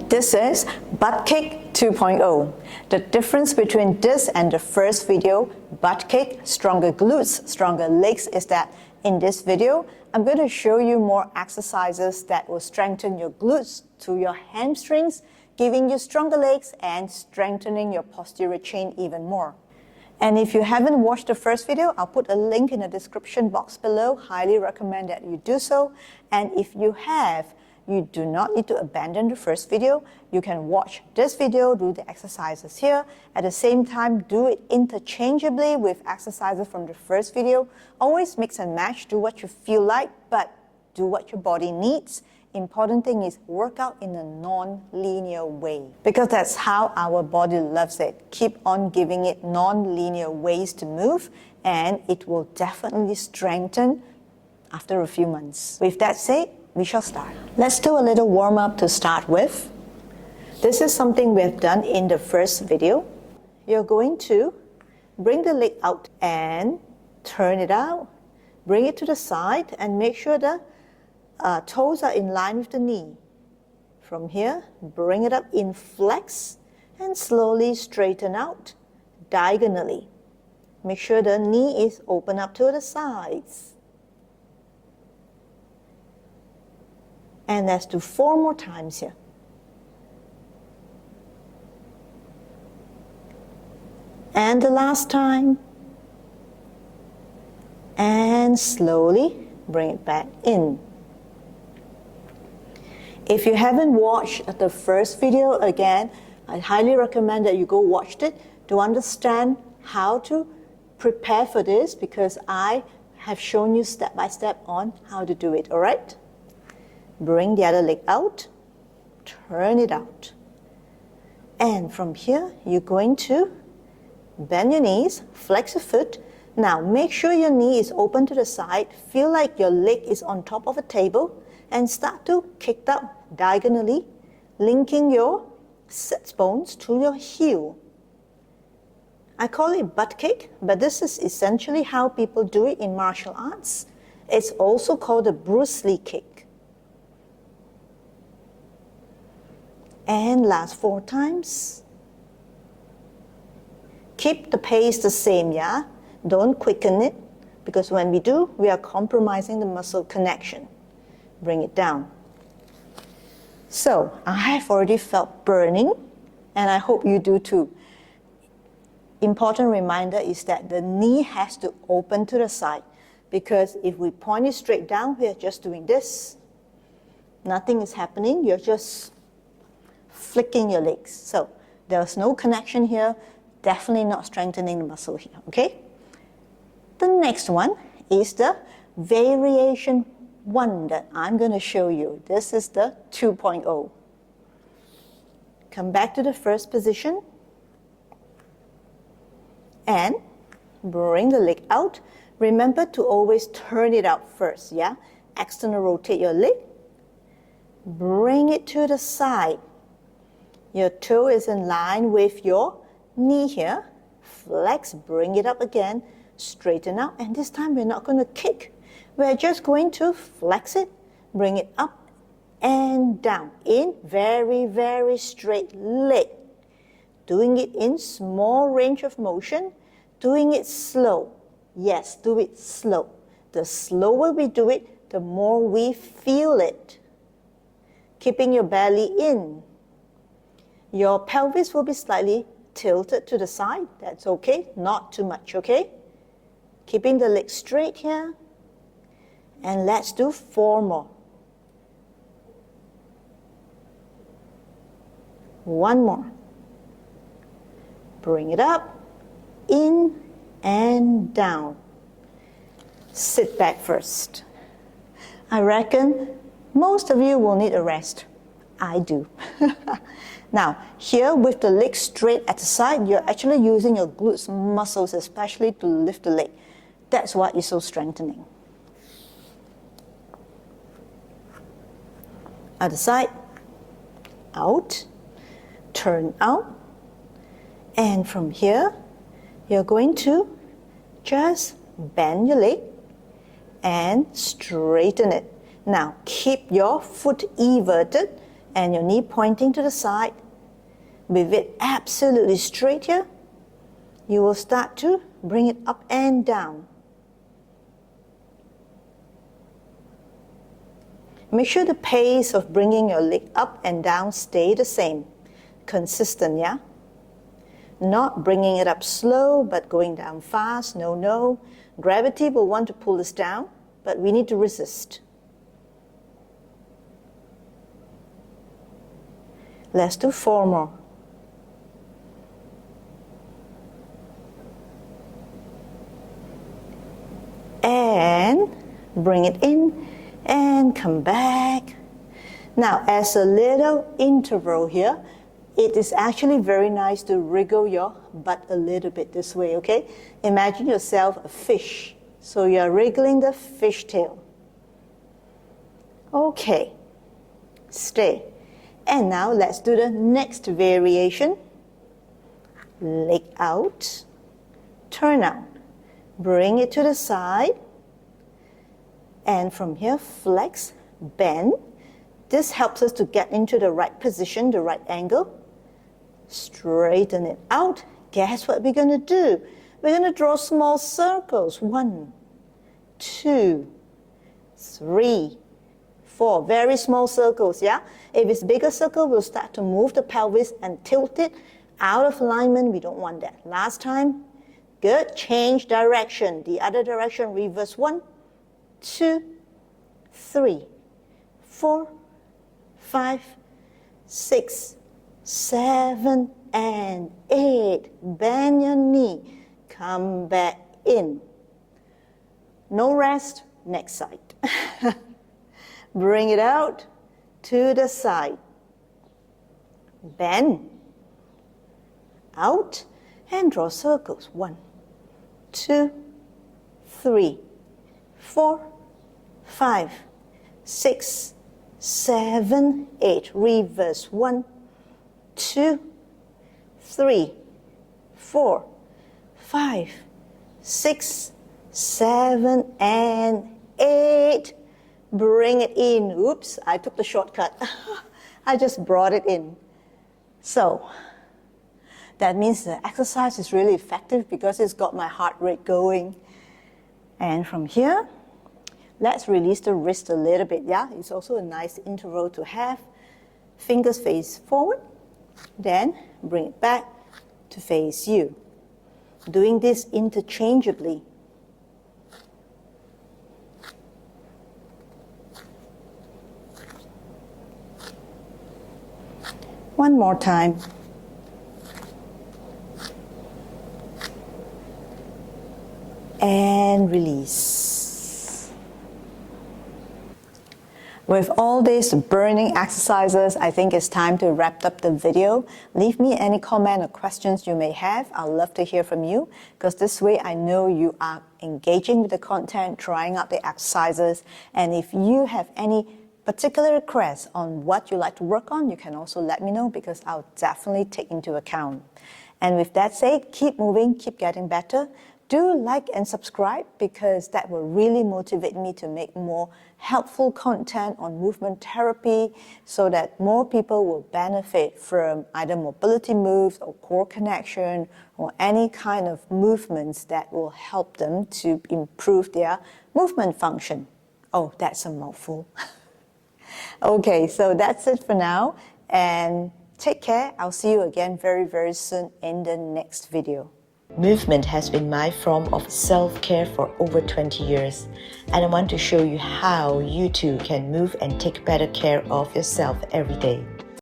This is Butt Kick 2.0. The difference between this and the first video, Butt Kick, Stronger Glutes, Stronger Legs, is that in this video, I'm going to show you more exercises that will strengthen your glutes to your hamstrings, giving you stronger legs and strengthening your posterior chain even more. And if you haven't watched the first video, I'll put a link in the description box below. Highly recommend that you do so. And if you have, you do not need to abandon the first video. You can watch this video, do the exercises here. At the same time, do it interchangeably with exercises from the first video. Always mix and match, do what you feel like, but do what your body needs. Important thing is work out in a non-linear way, because that's how our body loves it. Keep on giving it non-linear ways to move, and it will definitely strengthen after a few months. With that said, we shall start. Let's do a little warm-up to start with. This is something we have done in the first video. You're going to bring the leg out and turn it out. Bring it to the side and make sure the toes are in line with the knee. From here, bring it up in flex and slowly straighten out diagonally. Make sure the knee is open up to the sides. And let's do 4 more times here. And the last time. And slowly bring it back in. If you haven't watched the first video, again, I highly recommend that you go watch it to understand how to prepare for this, because I have shown you step by step on how to do it, all right? Bring the other leg out, turn it out. And from here, you're going to bend your knees, flex your foot. Now, make sure your knee is open to the side. Feel like your leg is on top of a table and start to kick up diagonally, linking your sits bones to your heel. I call it butt kick, but this is essentially how people do it in martial arts. It's also called the Bruce Lee kick. And last 4 times. Keep the pace the same, yeah? Don't quicken it, because when we do, we are compromising the muscle connection. Bring it down. So, I have already felt burning, and I hope you do too. Important reminder is that the knee has to open to the side, because if we point it straight down, we are just doing this. Nothing is happening, you're just flicking your legs. So there's no connection here, definitely not strengthening the muscle here, okay? The next one is the variation 1 that I'm going to show you. This is the 2.0. Come back to the first position and bring the leg out. Remember to always turn it out first, yeah? External rotate your leg. Bring it to the side. Your toe is in line with your knee here. Flex, bring it up again, straighten out, and this time we're not going to kick. We're just going to flex it, bring it up and down in very, very straight leg. Doing it in small range of motion, doing it slow. Yes, do it slow. The slower we do it, the more we feel it. Keeping your belly in. Your pelvis will be slightly tilted to the side. That's okay, not too much, okay? Keeping the legs straight here. And let's do 4 more. 1 more. Bring it up, in and down. Sit back first. I reckon most of you will need a rest. I do. Now, here with the leg straight at the side, you're actually using your glutes muscles, especially to lift the leg. That's what is so strengthening. Other side, out, turn out, and from here, you're going to just bend your leg and straighten it. Now, keep your foot everted and your knee pointing to the side. With it absolutely straight here, you will start to bring it up and down. Make sure the pace of bringing your leg up and down stay the same. Consistent, yeah? Not bringing it up slow, but going down fast. No, no. Gravity will want to pull us down, but we need to resist. Let's do 4 more. And bring it in and come back. Now, as a little interval here, it is actually very nice to wriggle your butt a little bit this way, okay? Imagine yourself a fish. So you're wriggling the fish tail. Okay, stay. And now let's do the next variation. Leg out, turn out, bring it to the side, and from here, flex, bend. This helps us to get into the right position, the right angle. Straighten it out. Guess what we're going to do? We're going to draw small circles. 1, 2, 3, 4. Very small circles, yeah? If it's bigger circle, we'll start to move the pelvis and tilt it out of alignment. We don't want that. Last time, good. Change direction. The other direction, reverse. 1, 2, 3, 4, 5, 6, 7, and 8. Bend your knee. Come back in. No rest. Next side. Bring it out to the side. Bend. Out. And draw circles. 1, 2, 3, 4, 5, 6, 7, 8. Reverse. 1, 2, 3, 4, 5, 6, 7, and 8. Bring it in. Oops, I took the shortcut. I just brought it in. So, that means the exercise is really effective because it's got my heart rate going. And from here, let's release the wrist a little bit, yeah? It's also a nice interval to have. Fingers face forward, then bring it back to face you. Doing this interchangeably. One more time. And release. With all these burning exercises, I think it's time to wrap up the video. Leave me any comment or questions you may have. I'd love to hear from you because this way I know you are engaging with the content, trying out the exercises. And if you have any particular requests on what you like to work on, you can also let me know because I'll definitely take into account. And with that said, keep moving, keep getting better. Do like and subscribe because that will really motivate me to make more helpful content on movement therapy so that more people will benefit from either mobility moves or core connection or any kind of movements that will help them to improve their movement function. Oh, that's a mouthful. Okay, so that's it for now and take care. I'll see you again very, very soon in the next video. Movement has been my form of self-care for over 20 years, and I want to show you how you too can move and take better care of yourself every day.